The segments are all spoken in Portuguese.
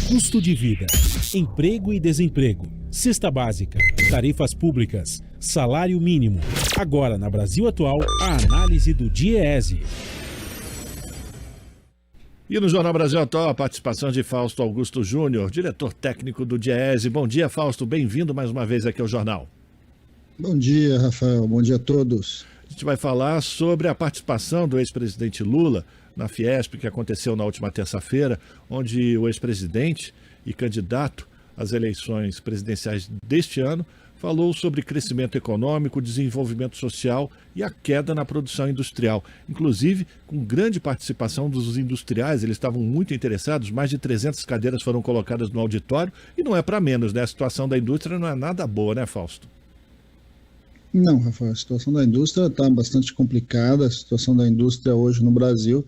Custo de vida, emprego e desemprego, cesta básica, tarifas públicas, salário mínimo. Agora, na Brasil Atual, a análise do DIEESE. E no Jornal Brasil Atual, a participação de Fausto Augusto Júnior, diretor técnico do DIEESE. Bom dia, Fausto. Bem-vindo mais uma vez aqui ao Jornal. Bom dia, Rafael. Bom dia a todos. A gente vai falar sobre a participação do ex-presidente Lula na Fiesp, que aconteceu na última terça-feira, onde o ex-presidente e candidato às eleições presidenciais deste ano falou sobre crescimento econômico, desenvolvimento social e a queda na produção industrial. Inclusive, com grande participação dos industriais, eles estavam muito interessados, mais de 300 cadeiras foram colocadas no auditório, e não é para menos, né? A situação da indústria não é nada boa, né, Fausto? Não, Rafael, a situação da indústria está bastante complicada. A situação da indústria hoje no Brasil,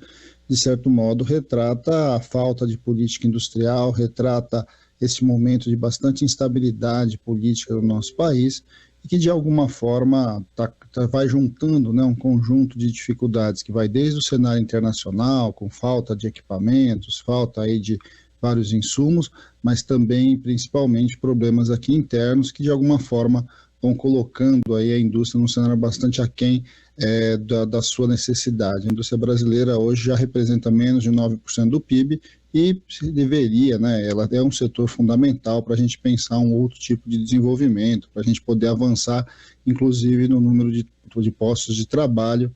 de certo modo, retrata a falta de política industrial, retrata esse momento de bastante instabilidade política no nosso país e que, de alguma forma, vai juntando, né, um conjunto de dificuldades que vai desde o cenário internacional, com falta de equipamentos, falta aí de vários insumos, mas também, principalmente, problemas aqui internos que, de alguma forma, estão colocando aí a indústria num cenário bastante aquém da sua necessidade. A indústria brasileira hoje já representa menos de 9% do PIB e deveria, né, ela é um setor fundamental para a gente pensar um outro tipo de desenvolvimento, para a gente poder avançar, inclusive, no número de postos de trabalho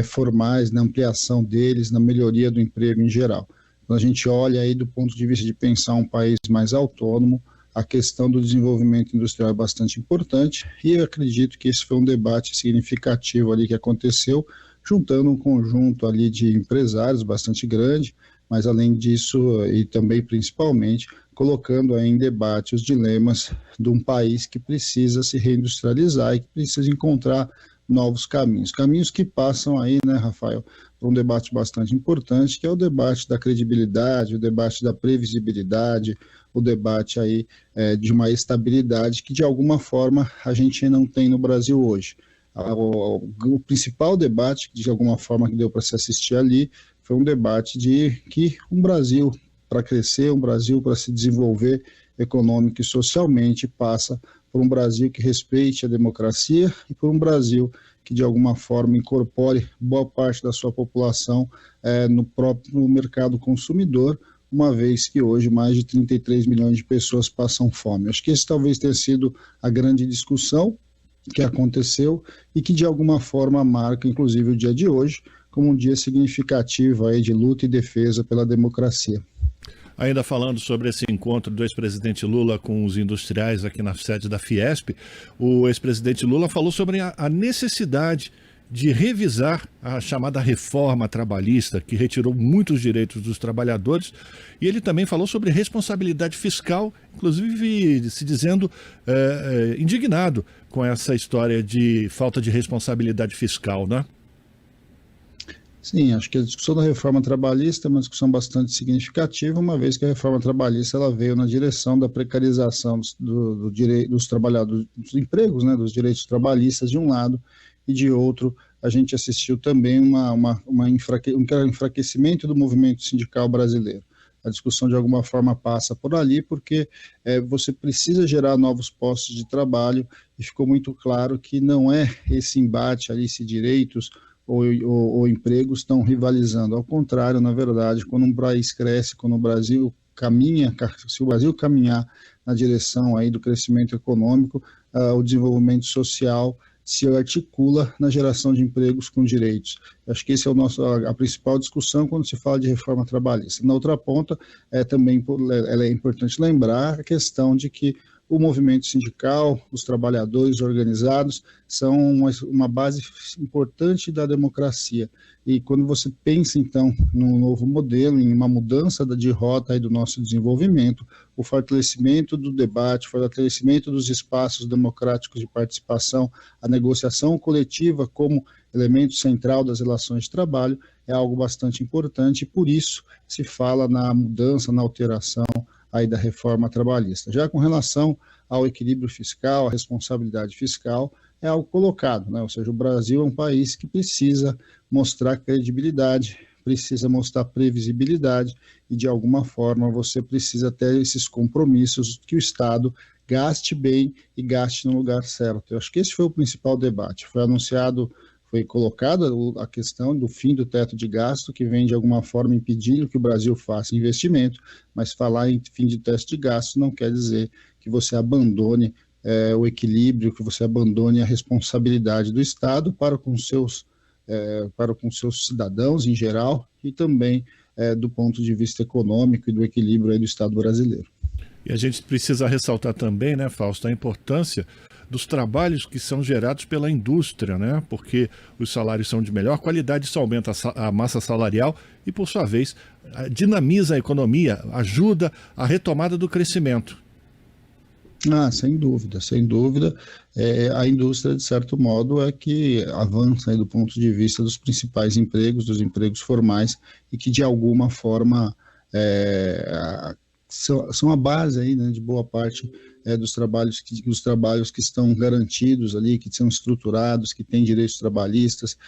formais, na ampliação deles, na melhoria do emprego em geral. Então, a gente olha aí do ponto de vista de pensar um país mais autônomo, a questão do desenvolvimento industrial é bastante importante e eu acredito que esse foi um debate significativo ali que aconteceu, juntando um conjunto ali de empresários bastante grande, mas além disso e também principalmente colocando aí em debate os dilemas de um país que precisa se reindustrializar e que precisa encontrar novos caminhos que passam aí, né, Rafael, por um debate bastante importante, que é o debate da credibilidade, o debate da previsibilidade, o debate aí de uma estabilidade que de alguma forma a gente não tem no Brasil hoje. O principal debate, de alguma forma, que deu para se assistir ali, foi um debate de que um Brasil para crescer, um Brasil para se desenvolver econômico e socialmente passa por um Brasil que respeite a democracia e por um Brasil que de alguma forma incorpore boa parte da sua população no próprio mercado consumidor, uma vez que hoje mais de 33 milhões de pessoas passam fome. Acho que esse talvez tenha sido a grande discussão que aconteceu e que de alguma forma marca inclusive o dia de hoje como um dia significativo aí de luta e defesa pela democracia. Ainda falando sobre esse encontro do ex-presidente Lula com os industriais aqui na sede da Fiesp, o ex-presidente Lula falou sobre a necessidade de revisar a chamada reforma trabalhista, que retirou muitos direitos dos trabalhadores, e ele também falou sobre responsabilidade fiscal, inclusive se dizendo indignado com essa história de falta de responsabilidade fiscal, né? Sim, acho que a discussão da reforma trabalhista é uma discussão bastante significativa, uma vez que a reforma trabalhista ela veio na direção da precarização dos trabalhadores, dos empregos, né, dos direitos trabalhistas de um lado, e de outro a gente assistiu também um enfraquecimento do movimento sindical brasileiro. A discussão de alguma forma passa por ali porque você precisa gerar novos postos de trabalho e ficou muito claro que não é esse embate ali se direitos ou empregos estão rivalizando. Ao contrário, na verdade, quando um país cresce, quando o Brasil caminha, se o Brasil caminhar na direção aí do crescimento econômico, o desenvolvimento social se articula na geração de empregos com direitos. Acho que esse é a principal discussão quando se fala de reforma trabalhista. Na outra ponta, também é importante lembrar a questão de que o movimento sindical, os trabalhadores organizados, são uma base importante da democracia. E quando você pensa, então, num novo modelo, em uma mudança de rota aí do nosso desenvolvimento, o fortalecimento do debate, o fortalecimento dos espaços democráticos de participação, a negociação coletiva como elemento central das relações de trabalho, é algo bastante importante e por isso se fala na mudança, na alteração aí da reforma trabalhista. Já com relação ao equilíbrio fiscal, à responsabilidade fiscal, é algo colocado, né? Ou seja, o Brasil é um país que precisa mostrar credibilidade, precisa mostrar previsibilidade e, de alguma forma, você precisa ter esses compromissos que o Estado gaste bem e gaste no lugar certo. Eu acho que esse foi o principal debate. Foi anunciado, foi colocada a questão do fim do teto de gasto, que vem, de alguma forma, impedindo que o Brasil faça investimento, mas falar em fim de teto de gasto não quer dizer que você abandone o equilíbrio, que você abandone a responsabilidade do Estado para com seus cidadãos em geral e também do ponto de vista econômico e do equilíbrio aí do Estado brasileiro. E a gente precisa ressaltar também, né, Fausto, a importância dos trabalhos que são gerados pela indústria, né? Porque os salários são de melhor qualidade, isso aumenta a massa salarial e, por sua vez, dinamiza a economia, ajuda a retomada do crescimento. Sem dúvida, sem dúvida. A indústria, de certo modo, é que avança aí do ponto de vista dos principais empregos, dos empregos formais, e que, de alguma forma, são a base aí, né, de boa parte dos trabalhos que estão garantidos ali, que são estruturados, que têm direitos trabalhistas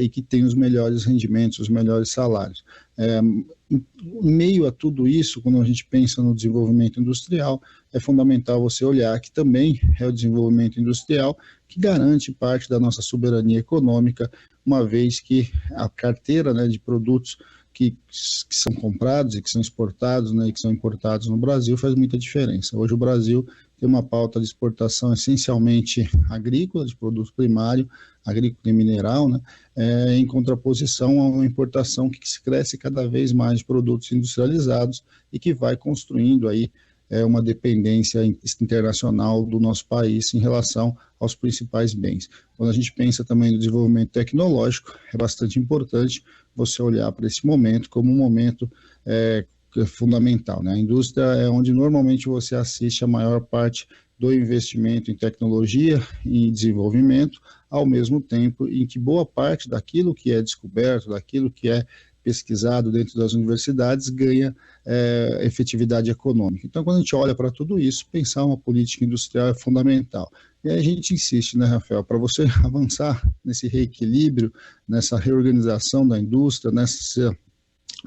e que têm os melhores rendimentos, os melhores salários. Em meio a tudo isso, quando a gente pensa no desenvolvimento industrial, é fundamental você olhar que também é o desenvolvimento industrial que garante parte da nossa soberania econômica, uma vez que a carteira, né, de produtos que são comprados e que são exportados, né, e que são importados no Brasil faz muita diferença. Hoje o Brasil tem uma pauta de exportação essencialmente agrícola, de produto primário, agrícola e mineral, né, em contraposição a uma importação que cresce cada vez mais de produtos industrializados e que vai construindo aí uma dependência internacional do nosso país em relação aos principais bens. Quando a gente pensa também no desenvolvimento tecnológico, é bastante importante você olhar para esse momento como um momento fundamental, né? A indústria é onde normalmente você assiste a maior parte do investimento em tecnologia e em desenvolvimento, ao mesmo tempo em que boa parte daquilo que é descoberto, daquilo que é pesquisado dentro das universidades ganha efetividade econômica. Então, quando a gente olha para tudo isso, pensar uma política industrial é fundamental. E aí a gente insiste, né, Rafael, para você avançar nesse reequilíbrio, nessa reorganização da indústria, nessa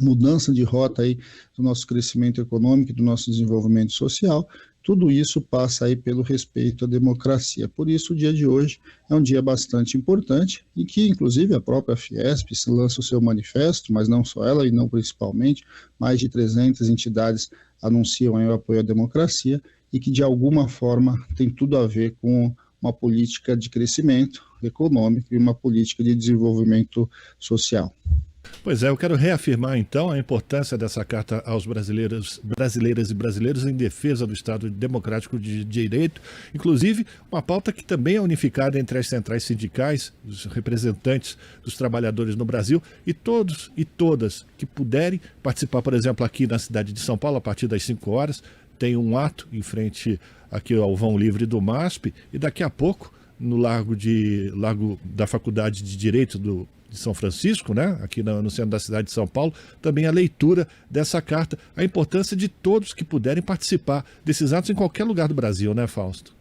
mudança de rota aí do nosso crescimento econômico e do nosso desenvolvimento social, tudo isso passa aí pelo respeito à democracia. Por isso, o dia de hoje é um dia bastante importante e que, inclusive, a própria Fiesp lança o seu manifesto, mas não só ela e não principalmente, mais de 300 entidades anunciam aí o apoio à democracia e que, de alguma forma, tem tudo a ver com uma política de crescimento econômico e uma política de desenvolvimento social. Pois é, eu quero reafirmar então a importância dessa carta aos brasileiras e brasileiros em defesa do Estado Democrático de Direito, inclusive uma pauta que também é unificada entre as centrais sindicais, os representantes dos trabalhadores no Brasil e todos e todas que puderem participar, por exemplo, aqui na cidade de São Paulo, a partir das 5 horas, tem um ato em frente aqui ao vão livre do MASP e daqui a pouco no Largo da Faculdade de Direito de São Francisco, né, aqui no centro da cidade de São Paulo, também a leitura dessa carta, a importância de todos que puderem participar desses atos em qualquer lugar do Brasil, né, Fausto?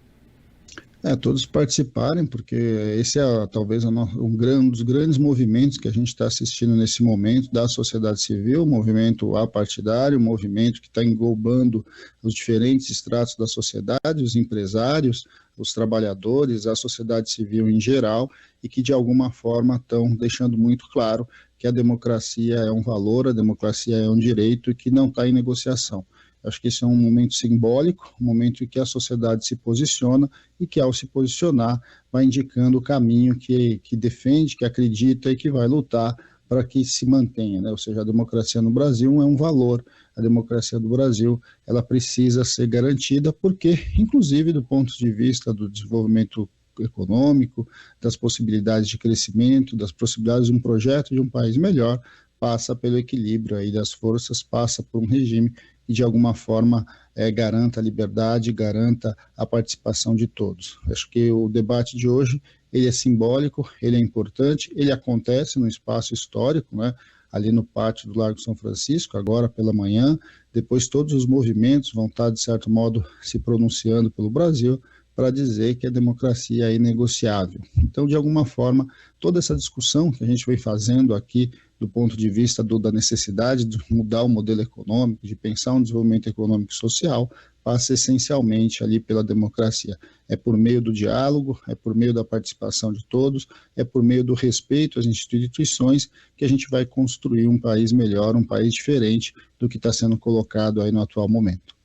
Todos participarem, porque esse é talvez um dos grandes movimentos que a gente está assistindo nesse momento da sociedade civil, o movimento apartidário, o movimento que está englobando os diferentes estratos da sociedade, os empresários, os trabalhadores, a sociedade civil em geral, e que de alguma forma estão deixando muito claro que a democracia é um valor, a democracia é um direito e que não está em negociação. Acho que esse é um momento simbólico, um momento em que a sociedade se posiciona e que, ao se posicionar, vai indicando o caminho que defende, que acredita e que vai lutar para que se mantenha, né? Ou seja, a democracia no Brasil é um valor, a democracia do Brasil ela precisa ser garantida porque, inclusive do ponto de vista do desenvolvimento econômico, das possibilidades de crescimento, das possibilidades de um projeto de um país melhor, passa pelo equilíbrio aí das forças, passa por um regime que de alguma forma garanta a liberdade, garanta a participação de todos. Acho que o debate de hoje ele é simbólico, ele é importante, ele acontece no espaço histórico, né, ali no pátio do Largo São Francisco, agora pela manhã, depois todos os movimentos vão estar, de certo modo, se pronunciando pelo Brasil para dizer que a democracia é inegociável. Então, de alguma forma, toda essa discussão que a gente vem fazendo aqui do ponto de vista da necessidade de mudar o modelo econômico, de pensar um desenvolvimento econômico e social, passa essencialmente ali pela democracia. É por meio do diálogo, é por meio da participação de todos, é por meio do respeito às instituições que a gente vai construir um país melhor, um país diferente do que está sendo colocado aí no atual momento.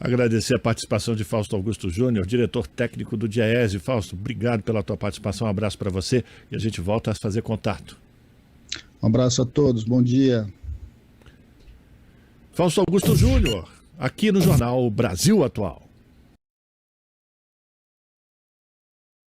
Agradecer a participação de Fausto Augusto Júnior, diretor técnico do DIAESE. Fausto, obrigado pela tua participação, um abraço para você e a gente volta a fazer contato. Um abraço a todos, bom dia. Fausto Augusto Júnior, aqui no Jornal Brasil Atual.